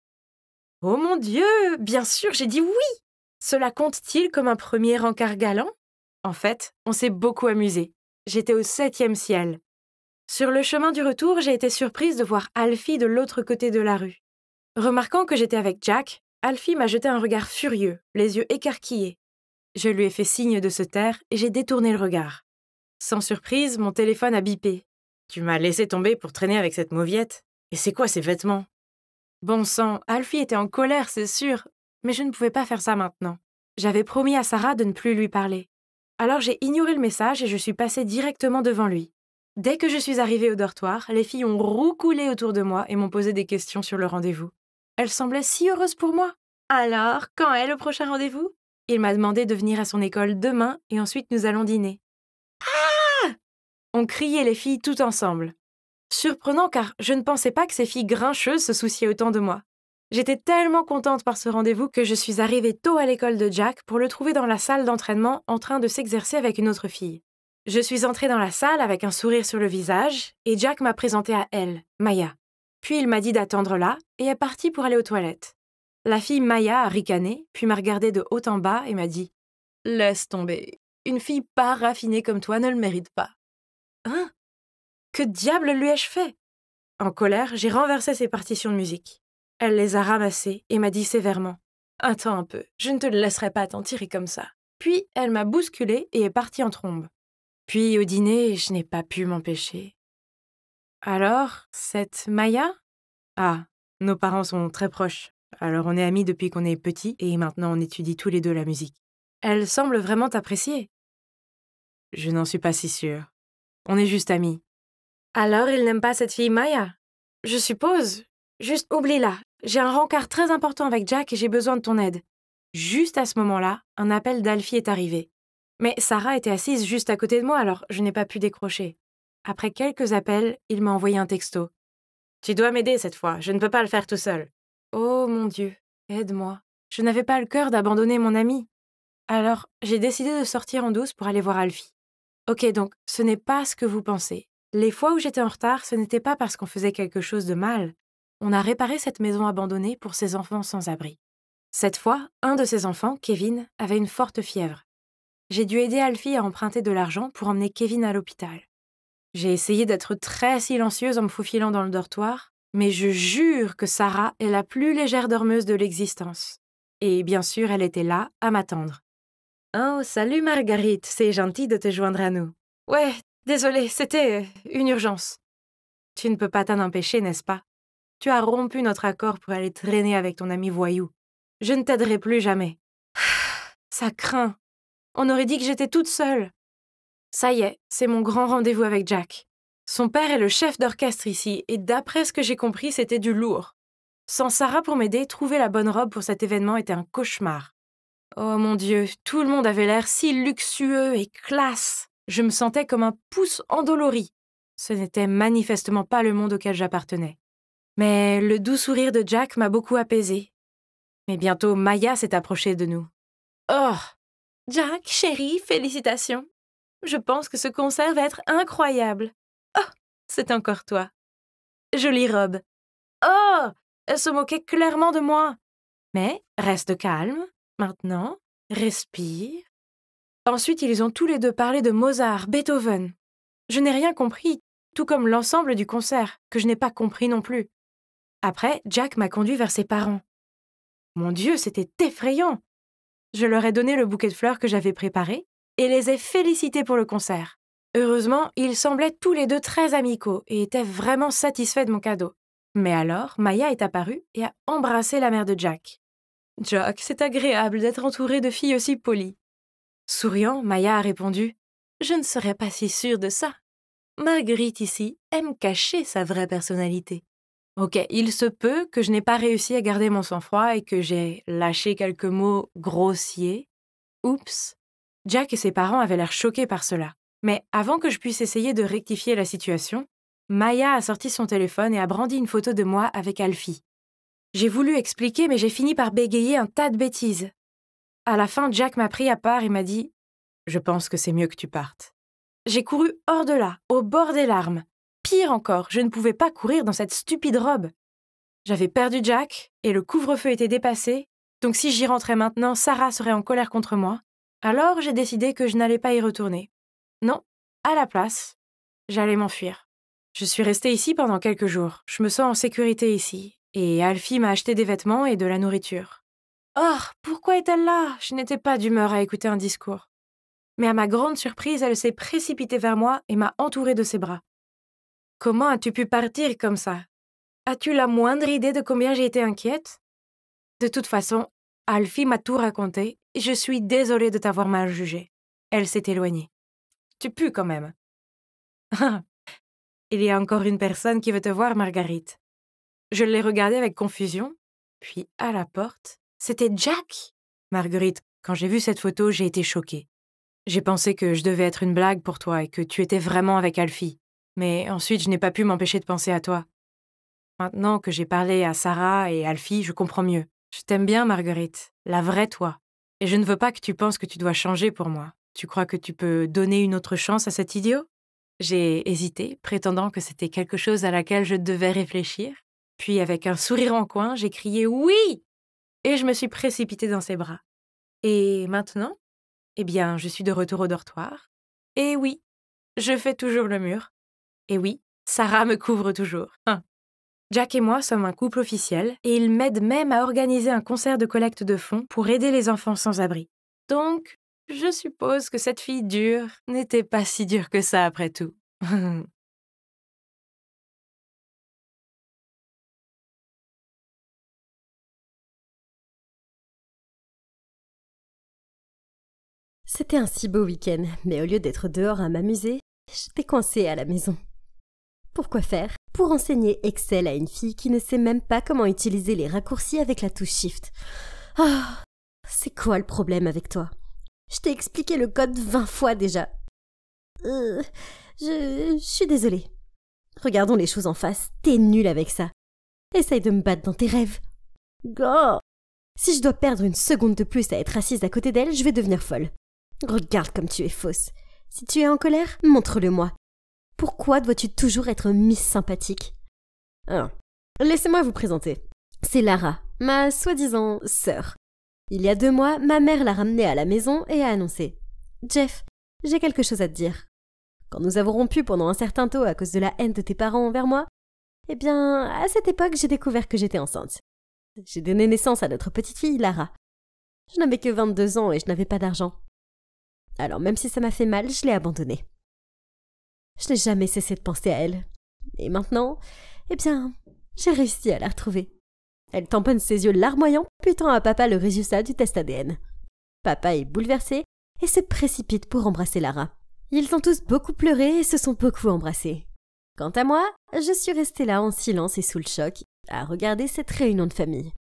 S3: Oh mon Dieu, bien sûr, j'ai dit oui! Cela compte-t-il comme un premier encart galant? En fait, on s'est beaucoup amusé. J'étais au 7e ciel. Sur le chemin du retour, j'ai été surprise de voir Alfie de l'autre côté de la rue. Remarquant que j'étais avec Jack, Alfie m'a jeté un regard furieux, les yeux écarquillés. Je lui ai fait signe de se taire et j'ai détourné le regard. Sans surprise, mon téléphone a bipé. Tu m'as laissé tomber pour traîner avec cette mauviette. Et c'est quoi ces vêtements? Bon sang, Alfie était en colère, c'est sûr, mais je ne pouvais pas faire ça maintenant. J'avais promis à Sarah de ne plus lui parler. Alors j'ai ignoré le message et je suis passée directement devant lui. Dès que je suis arrivée au dortoir, les filles ont roucoulé autour de moi et m'ont posé des questions sur le rendez-vous. Elles semblaient si heureuses pour moi. Alors, quand est le prochain rendez-vous? Il m'a demandé de venir à son école demain et ensuite nous allons dîner. Ah! On criait les filles toutes ensemble. Surprenant car je ne pensais pas que ces filles grincheuses se souciaient autant de moi. J'étais tellement contente par ce rendez-vous que je suis arrivée tôt à l'école de Jack pour le trouver dans la salle d'entraînement en train de s'exercer avec une autre fille. Je suis entrée dans la salle avec un sourire sur le visage et Jack m'a présentée à elle, Maya. Puis il m'a dit d'attendre là et est parti pour aller aux toilettes. La fille Maya a ricané, puis m'a regardé de haut en bas et m'a dit « Laisse tomber, une fille pas raffinée comme toi ne le mérite pas. » Hein? Que diable lui ai-je fait? En colère, j'ai renversé ses partitions de musique. Elle les a ramassées et m'a dit sévèrement « Attends un peu, je ne te laisserai pas t'en tirer comme ça. » Puis elle m'a bousculée et est partie en trombe. Puis au dîner, je n'ai pas pu m'empêcher. Alors, cette Maya? Ah, nos parents sont très proches. Alors on est amis depuis qu'on est petits et maintenant on étudie tous les deux la musique. Elle semble vraiment t'apprécier. Je n'en suis pas si sûre. On est juste amis. Alors il n'aime pas cette fille Maya? Je suppose. Juste oublie-la. J'ai un rencard très important avec Jack et j'ai besoin de ton aide. Juste à ce moment-là, un appel d'Alfie est arrivé. Mais Sarah était assise juste à côté de moi, alors je n'ai pas pu décrocher. Après quelques appels, il m'a envoyé un texto. « Tu dois m'aider cette fois, je ne peux pas le faire tout seul. » Oh mon Dieu, aide-moi. Je n'avais pas le cœur d'abandonner mon ami. Alors, j'ai décidé de sortir en douce pour aller voir Alfie. Ok, donc, ce n'est pas ce que vous pensez. Les fois où j'étais en retard, ce n'était pas parce qu'on faisait quelque chose de mal. On a réparé cette maison abandonnée pour ses enfants sans abri. Cette fois, un de ses enfants, Kevin, avait une forte fièvre. J'ai dû aider Alfie à emprunter de l'argent pour emmener Kevin à l'hôpital. J'ai essayé d'être très silencieuse en me faufilant dans le dortoir, mais je jure que Sarah est la plus légère dormeuse de l'existence. Et bien sûr, elle était là, à m'attendre. « Oh, salut Marguerite, c'est gentil de te joindre à nous. »« Ouais, désolée, c'était une urgence. »« Tu ne peux pas t'en empêcher, n'est-ce pas? Tu as rompu notre accord pour aller traîner avec ton ami voyou. Je ne t'aiderai plus jamais. » Ça craint. On aurait dit que j'étais toute seule. Ça y est, c'est mon grand rendez-vous avec Jack. Son père est le chef d'orchestre ici, et d'après ce que j'ai compris, c'était du lourd. Sans Sarah pour m'aider, trouver la bonne robe pour cet événement était un cauchemar. Oh mon Dieu, tout le monde avait l'air si luxueux et classe. Je me sentais comme un pouce endolori. Ce n'était manifestement pas le monde auquel j'appartenais. Mais le doux sourire de Jack m'a beaucoup apaisée. Mais bientôt, Maya s'est approchée de nous. Oh! Jack, chérie, félicitations. Je pense que ce concert va être incroyable. Oh, c'est encore toi. Jolie robe. Oh, elle se moquait clairement de moi. Mais reste calme. Maintenant, respire. Ensuite, ils ont tous les deux parlé de Mozart, Beethoven. Je n'ai rien compris, tout comme l'ensemble du concert, que je n'ai pas compris non plus. Après, Jack m'a conduit vers ses parents. Mon Dieu, c'était effrayant. Je leur ai donné le bouquet de fleurs que j'avais préparé et les ai félicités pour le concert. Heureusement, ils semblaient tous les deux très amicaux et étaient vraiment satisfaits de mon cadeau. Mais alors, Maya est apparue et a embrassé la mère de Jack. « Jack, c'est agréable d'être entourée de filles aussi polies. » Souriant, Maya a répondu « Je ne serais pas si sûre de ça. » Marguerite ici aime cacher sa vraie personnalité. Ok, il se peut que je n'ai pas réussi à garder mon sang-froid et que j'ai lâché quelques mots grossiers. Oups. Jack et ses parents avaient l'air choqués par cela. Mais avant que je puisse essayer de rectifier la situation, Maya a sorti son téléphone et a brandi une photo de moi avec Alfie. J'ai voulu expliquer, mais j'ai fini par bégayer un tas de bêtises. À la fin, Jack m'a pris à part et m'a dit « Je pense que c'est mieux que tu partes. » J'ai couru hors de là, au bord des larmes. Pire encore, je ne pouvais pas courir dans cette stupide robe. J'avais perdu Jack et le couvre-feu était dépassé, donc si j'y rentrais maintenant, Sarah serait en colère contre moi. Alors j'ai décidé que je n'allais pas y retourner. Non, à la place, j'allais m'enfuir. Je suis restée ici pendant quelques jours. Je me sens en sécurité ici. Et Alfie m'a acheté des vêtements et de la nourriture. Oh, pourquoi est-elle là? Je n'étais pas d'humeur à écouter un discours. Mais à ma grande surprise, elle s'est précipitée vers moi et m'a entourée de ses bras. Comment as-tu pu partir comme ça? As-tu la moindre idée de combien j'ai été inquiète? De toute façon, Alfie m'a tout raconté et je suis désolée de t'avoir mal jugée. Elle s'est éloignée. Tu pues quand même. Il y a encore une personne qui veut te voir, Marguerite. Je l'ai regardée avec confusion, puis à la porte, c'était Jack. Marguerite, quand j'ai vu cette photo, j'ai été choquée. J'ai pensé que je devais être une blague pour toi et que tu étais vraiment avec Alfie. Mais ensuite, je n'ai pas pu m'empêcher de penser à toi. Maintenant que j'ai parlé à Sarah et Alfie, je comprends mieux. Je t'aime bien, Marguerite, la vraie toi. Et je ne veux pas que tu penses que tu dois changer pour moi. Tu crois que tu peux donner une autre chance à cet idiot? J'ai hésité, prétendant que c'était quelque chose à laquelle je devais réfléchir. Puis, avec un sourire en coin, j'ai crié « Oui !» et je me suis précipitée dans ses bras. Et maintenant, eh bien, je suis de retour au dortoir. Et oui, je fais toujours le mur. Et oui, Sarah me couvre toujours. Jack et moi sommes un couple officiel et il m'aide même à organiser un concert de collecte de fonds pour aider les enfants sans abri. Donc, je suppose que cette fille dure n'était pas si dure que ça après tout.
S1: C'était un si beau week-end, mais au lieu d'être dehors à m'amuser, j'étais coincée à la maison. Pourquoi faire? Pour enseigner Excel à une fille qui ne sait même pas comment utiliser les raccourcis avec la touche Shift. Ah, c'est quoi le problème avec toi? Je t'ai expliqué le code 20 fois déjà. Je suis désolée. Regardons les choses en face, t'es nulle avec ça. Essaye de me battre dans tes rêves. Go! Si je dois perdre une seconde de plus à être assise à côté d'elle, je vais devenir folle. Regarde comme tu es fausse. Si tu es en colère, montre-le-moi. Pourquoi dois-tu toujours être Miss Sympathique? Laissez-moi vous présenter. C'est Lara, ma soi-disant sœur. Il y a 2 mois, ma mère l'a ramenée à la maison et a annoncé « Jeff, j'ai quelque chose à te dire. Quand nous avons rompu pendant un certain temps à cause de la haine de tes parents envers moi, eh bien, à cette époque, j'ai découvert que j'étais enceinte. J'ai donné naissance à notre petite fille, Lara. Je n'avais que 22 ans et je n'avais pas d'argent. Alors même si ça m'a fait mal, je l'ai abandonnée. Je n'ai jamais cessé de penser à elle. Et maintenant, eh bien, j'ai réussi à la retrouver. Elle tamponne ses yeux larmoyants, puis tend à papa le résultat du test ADN. Papa est bouleversé et se précipite pour embrasser Lara. Ils ont tous beaucoup pleuré et se sont beaucoup embrassés. Quant à moi, je suis restée là en silence et sous le choc, à regarder cette réunion de famille.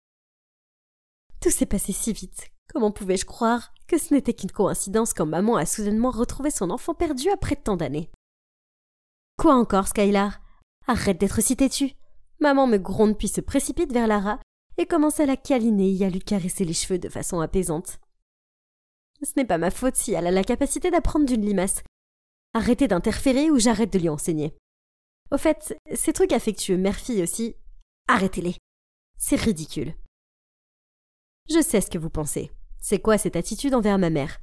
S1: Tout s'est passé si vite. Comment pouvais-je croire que ce n'était qu'une coïncidence quand maman a soudainement retrouvé son enfant perdu après tant d'années? Quoi encore, Skylar? Arrête d'être si têtue. Maman me gronde puis se précipite vers Lara et commence à la câliner et à lui caresser les cheveux de façon apaisante. Ce n'est pas ma faute si elle a la capacité d'apprendre d'une limace. Arrêtez d'interférer ou j'arrête de lui enseigner. Au fait, ces trucs affectueux mère-fille aussi, arrêtez-les. C'est ridicule. Je sais ce que vous pensez. C'est quoi cette attitude envers ma mère?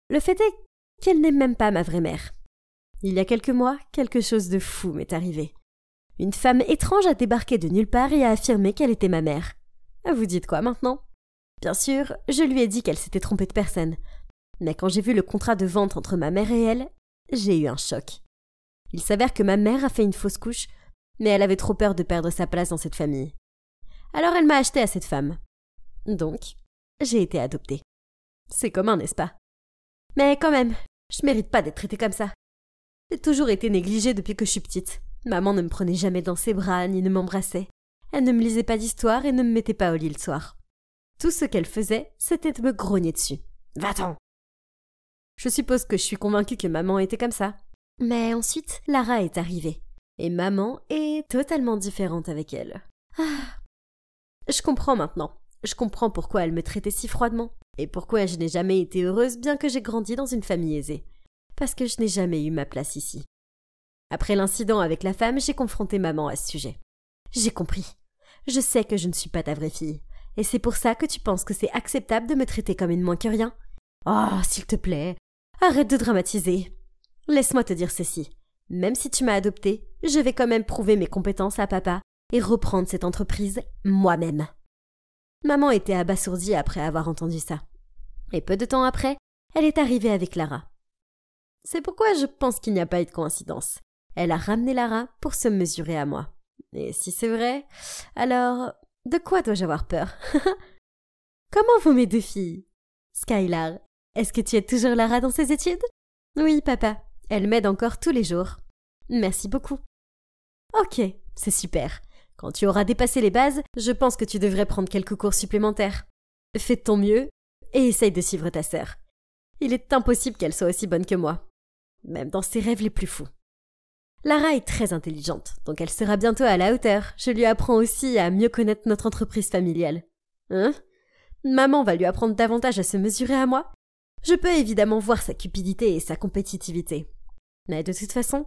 S1: Le fait est qu'elle n'est même pas ma vraie mère. Il y a quelques mois, quelque chose de fou m'est arrivé. Une femme étrange a débarqué de nulle part et a affirmé qu'elle était ma mère. Vous dites quoi maintenant? Bien sûr, je lui ai dit qu'elle s'était trompée de personne. Mais quand j'ai vu le contrat de vente entre ma mère et elle, j'ai eu un choc. Il s'avère que ma mère a fait une fausse couche, mais elle avait trop peur de perdre sa place dans cette famille. Alors elle m'a achetée à cette femme. Donc, j'ai été adoptée. C'est commun, n'est-ce pas? Mais quand même, je mérite pas d'être traitée comme ça. J'ai toujours été négligée depuis que je suis petite. Maman ne me prenait jamais dans ses bras ni ne m'embrassait. Elle ne me lisait pas d'histoire et ne me mettait pas au lit le soir. Tout ce qu'elle faisait, c'était de me grogner dessus. Va-t'en! Je suppose que je suis convaincue que maman était comme ça. Mais ensuite, Lara est arrivée. Et maman est totalement différente avec elle. Je comprends maintenant. Je comprends pourquoi elle me traitait si froidement. Et pourquoi je n'ai jamais été heureuse bien que j'ai grandi dans une famille aisée. Parce que je n'ai jamais eu ma place ici. Après l'incident avec la femme, j'ai confronté maman à ce sujet. J'ai compris. Je sais que je ne suis pas ta vraie fille. Et c'est pour ça que tu penses que c'est acceptable de me traiter comme une moins que rien? Oh, s'il te plaît, arrête de dramatiser. Laisse-moi te dire ceci. Même si tu m'as adoptée, je vais quand même prouver mes compétences à papa et reprendre cette entreprise moi-même. Maman était abasourdie après avoir entendu ça. Et peu de temps après, elle est arrivée avec Lara. C'est pourquoi je pense qu'il n'y a pas eu de coïncidence. Elle a ramené Lara pour se mesurer à moi. Et si c'est vrai, alors de quoi dois-je avoir peur? Comment vont mes deux filles? Skylar, est-ce que tu aides toujours Lara dans ses études? Oui, papa. Elle m'aide encore tous les jours. Merci beaucoup. Ok, c'est super. Quand tu auras dépassé les bases, je pense que tu devrais prendre quelques cours supplémentaires. Fais de ton mieux et essaye de suivre ta sœur. Il est impossible qu'elle soit aussi bonne que moi, même dans ses rêves les plus fous. Lara est très intelligente, donc elle sera bientôt à la hauteur. Je lui apprends aussi à mieux connaître notre entreprise familiale. Hein? Maman va lui apprendre davantage à se mesurer à moi. Je peux évidemment voir sa cupidité et sa compétitivité. Mais de toute façon,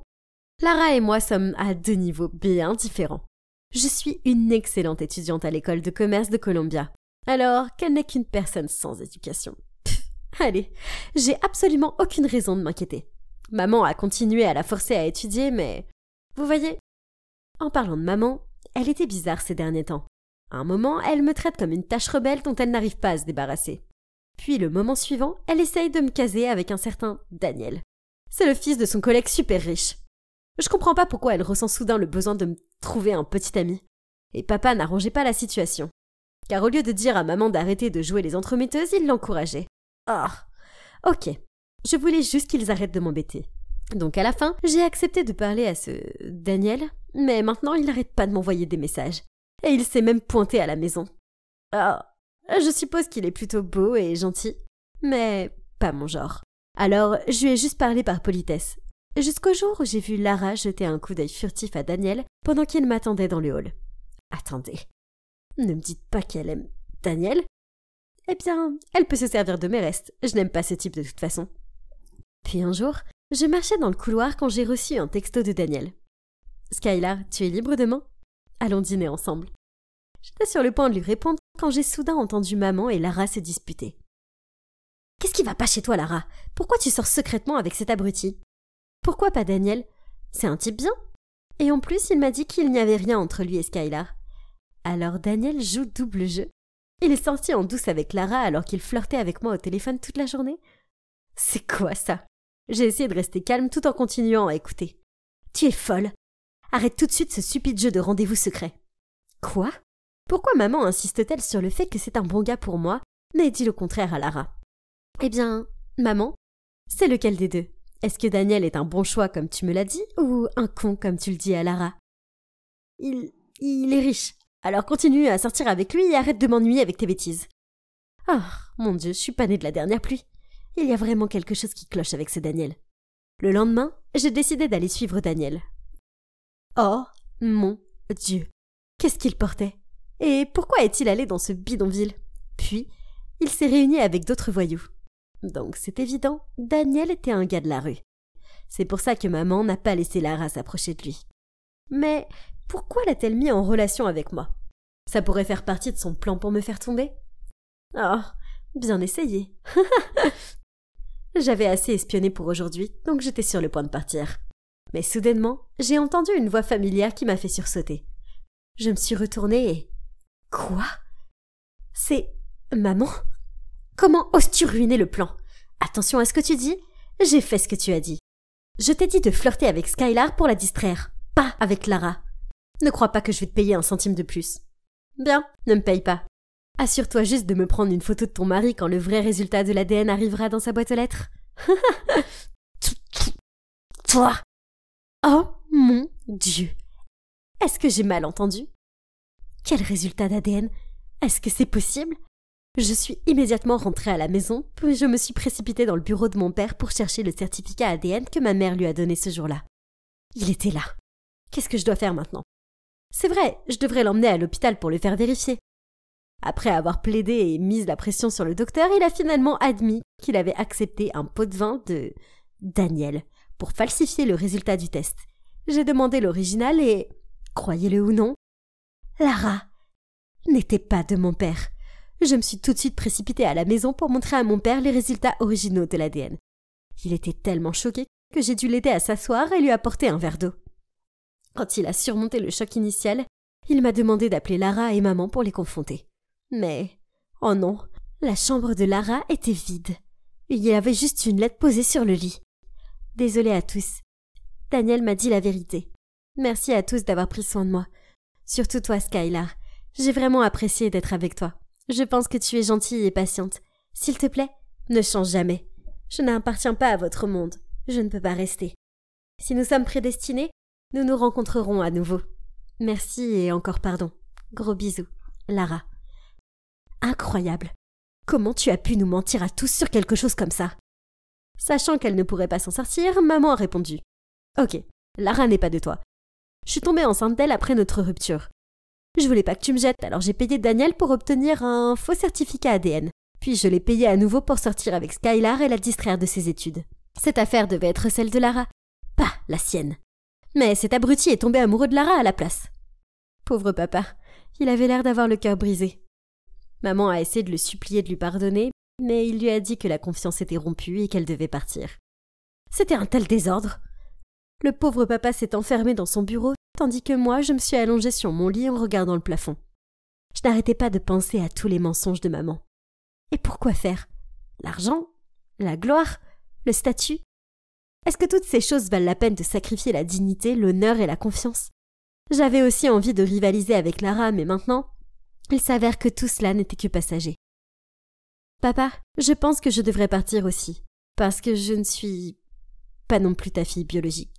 S1: Lara et moi sommes à deux niveaux bien différents. Je suis une excellente étudiante à l'école de commerce de Columbia, alors qu'elle n'est qu'une personne sans éducation. Allez, j'ai absolument aucune raison de m'inquiéter. Maman a continué à la forcer à étudier, mais... Vous voyez, en parlant de maman, elle était bizarre ces derniers temps. À un moment, elle me traite comme une tâche rebelle dont elle n'arrive pas à se débarrasser. Puis le moment suivant, elle essaye de me caser avec un certain Daniel. C'est le fils de son collègue super riche. Je comprends pas pourquoi elle ressent soudain le besoin de me trouver un petit ami. Et papa n'arrangeait pas la situation. Car au lieu de dire à maman d'arrêter de jouer les entremetteuses, il l'encourageait. Ah, ok. Je voulais juste qu'ils arrêtent de m'embêter. Donc à la fin, j'ai accepté de parler à ce Daniel, mais maintenant il n'arrête pas de m'envoyer des messages. Et il s'est même pointé à la maison. Ah, je suppose qu'il est plutôt beau et gentil, mais pas mon genre. Alors, je lui ai juste parlé par politesse. Jusqu'au jour où j'ai vu Lara jeter un coup d'œil furtif à Daniel pendant qu'il m'attendait dans le hall. Attendez, ne me dites pas qu'elle aime Daniel? Eh bien, elle peut se servir de mes restes. Je n'aime pas ce type de toute façon. Puis un jour, je marchais dans le couloir quand j'ai reçu un texto de Daniel. « Skylar, tu es libre demain? Allons dîner ensemble. » J'étais sur le point de lui répondre quand j'ai soudain entendu maman et Lara se disputer. « Qu'est-ce qui va pas chez toi, Lara? Pourquoi tu sors secrètement avec cet abruti? Pourquoi pas Daniel? C'est un type bien. Et en plus, il m'a dit qu'il n'y avait rien entre lui et Skylar. Alors Daniel joue double jeu. Il est sorti en douce avec Lara alors qu'il flirtait avec moi au téléphone toute la journée. C'est quoi ça? J'ai essayé de rester calme tout en continuant à écouter. Tu es folle. Arrête tout de suite ce stupide jeu de rendez-vous secret. Quoi? Pourquoi maman insiste-t-elle sur le fait que c'est un bon gars pour moi, mais dit le contraire à Lara? Eh bien, maman, c'est lequel des deux? Est-ce que Daniel est un bon choix comme tu me l'as dit, ou un con comme tu le dis à Lara? Il est riche. Alors continue à sortir avec lui et arrête de m'ennuyer avec tes bêtises. Ah, mon Dieu, je suis pas née de la dernière pluie. Il y a vraiment quelque chose qui cloche avec ce Daniel. Le lendemain, j'ai décidé d'aller suivre Daniel. Oh, mon Dieu, qu'est-ce qu'il portait? Et pourquoi est-il allé dans ce bidonville? Puis, il s'est réuni avec d'autres voyous. Donc c'est évident, Daniel était un gars de la rue. C'est pour ça que maman n'a pas laissé Lara s'approcher de lui. Mais pourquoi l'a-t-elle mis en relation avec moi? Ça pourrait faire partie de son plan pour me faire tomber? Oh, bien essayé. J'avais assez espionné pour aujourd'hui, donc j'étais sur le point de partir. Mais soudainement, j'ai entendu une voix familière qui m'a fait sursauter. Je me suis retournée et... Quoi? C'est... Maman? Comment oses-tu ruiner le plan? Attention à ce que tu dis. J'ai fait ce que tu as dit. Je t'ai dit de flirter avec Skylar pour la distraire, pas avec Lara. Ne crois pas que je vais te payer un centime de plus. Bien, ne me paye pas. Assure-toi juste de me prendre une photo de ton mari quand le vrai résultat de l'ADN arrivera dans sa boîte aux lettres. Toi, Oh mon Dieu! Est-ce que j'ai mal entendu? Quel résultat d'ADN? Est-ce que c'est possible? Je suis immédiatement rentrée à la maison, puis je me suis précipitée dans le bureau de mon père pour chercher le certificat ADN que ma mère lui a donné ce jour-là. Il était là. Qu'est-ce que je dois faire maintenant? C'est vrai, je devrais l'emmener à l'hôpital pour le faire vérifier. Après avoir plaidé et mis la pression sur le docteur, il a finalement admis qu'il avait accepté un pot de vin de Daniel pour falsifier le résultat du test. J'ai demandé l'original et, croyez-le ou non, Lara n'était pas de mon père. Je me suis tout de suite précipitée à la maison pour montrer à mon père les résultats originaux de l'ADN. Il était tellement choqué que j'ai dû l'aider à s'asseoir et lui apporter un verre d'eau. Quand il a surmonté le choc initial, il m'a demandé d'appeler Lara et maman pour les confronter. Mais, oh non, la chambre de Lara était vide. Il y avait juste une lettre posée sur le lit. Désolée à tous. Daniel m'a dit la vérité. Merci à tous d'avoir pris soin de moi. Surtout toi, Skylar. J'ai vraiment apprécié d'être avec toi. Je pense que tu es gentille et patiente. S'il te plaît, ne change jamais. Je n'appartiens pas à votre monde. Je ne peux pas rester. Si nous sommes prédestinés, nous nous rencontrerons à nouveau. Merci et encore pardon. Gros bisous. Lara. Incroyable. Comment tu as pu nous mentir à tous sur quelque chose comme ça? Sachant qu'elle ne pourrait pas s'en sortir, maman a répondu. Ok, Lara n'est pas de toi. Je suis tombée enceinte d'elle après notre rupture. Je voulais pas que tu me jettes, alors j'ai payé Daniel pour obtenir un faux certificat ADN. Puis je l'ai payé à nouveau pour sortir avec Skylar et la distraire de ses études. Cette affaire devait être celle de Lara, pas la sienne. Mais cet abruti est tombé amoureux de Lara à la place. Pauvre papa, il avait l'air d'avoir le cœur brisé. Maman a essayé de le supplier de lui pardonner, mais il lui a dit que la confiance était rompue et qu'elle devait partir. C'était un tel désordre. Le pauvre papa s'est enfermé dans son bureau, tandis que moi, je me suis allongée sur mon lit en regardant le plafond. Je n'arrêtais pas de penser à tous les mensonges de maman. Et pourquoi faire? L'argent? La gloire? Le statut? Est-ce que toutes ces choses valent la peine de sacrifier la dignité, l'honneur et la confiance? J'avais aussi envie de rivaliser avec Lara, mais maintenant, il s'avère que tout cela n'était que passager. Papa, je pense que je devrais partir aussi, parce que je ne suis pas non plus ta fille biologique.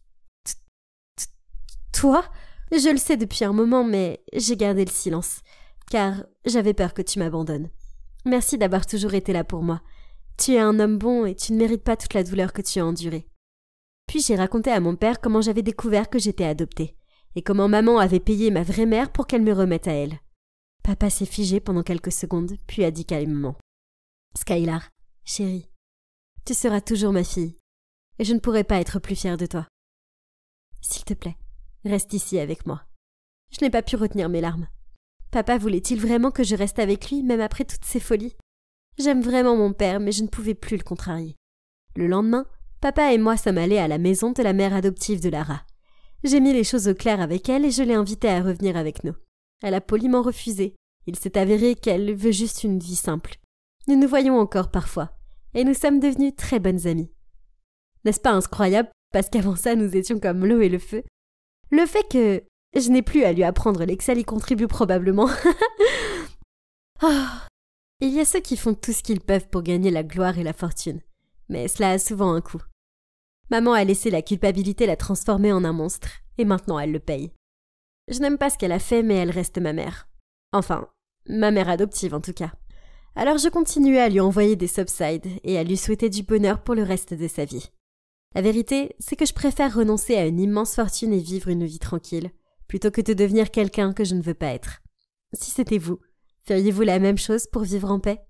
S1: Toi? Je le sais depuis un moment, mais j'ai gardé le silence, car j'avais peur que tu m'abandonnes. Merci d'avoir toujours été là pour moi. Tu es un homme bon et tu ne mérites pas toute la douleur que tu as endurée. Puis j'ai raconté à mon père comment j'avais découvert que j'étais adoptée, et comment maman avait payé ma vraie mère pour qu'elle me remette à elle. Papa s'est figé pendant quelques secondes, puis a dit calmement. Skylar, chérie, tu seras toujours ma fille, et je ne pourrai pas être plus fière de toi. S'il te plaît, reste ici avec moi. Je n'ai pas pu retenir mes larmes. Papa voulait-il vraiment que je reste avec lui, même après toutes ces folies? J'aime vraiment mon père, mais je ne pouvais plus le contrarier. Le lendemain, papa et moi sommes allés à la maison de la mère adoptive de Lara. J'ai mis les choses au clair avec elle et je l'ai invitée à revenir avec nous. Elle a poliment refusé. Il s'est avéré qu'elle veut juste une vie simple. Nous nous voyons encore parfois, et nous sommes devenus très bonnes amies. N'est-ce pas incroyable, parce qu'avant ça, nous étions comme l'eau et le feu? Le fait que je n'ai plus à lui apprendre l'Excel y contribue probablement. Oh. Il y a ceux qui font tout ce qu'ils peuvent pour gagner la gloire et la fortune, mais cela a souvent un coût. Maman a laissé la culpabilité la transformer en un monstre, et maintenant elle le paye. Je n'aime pas ce qu'elle a fait, mais elle reste ma mère. Enfin, ma mère adoptive en tout cas. Alors je continuais à lui envoyer des subsides et à lui souhaiter du bonheur pour le reste de sa vie. La vérité, c'est que je préfère renoncer à une immense fortune et vivre une vie tranquille, plutôt que de devenir quelqu'un que je ne veux pas être. Si c'était vous, feriez-vous la même chose pour vivre en paix?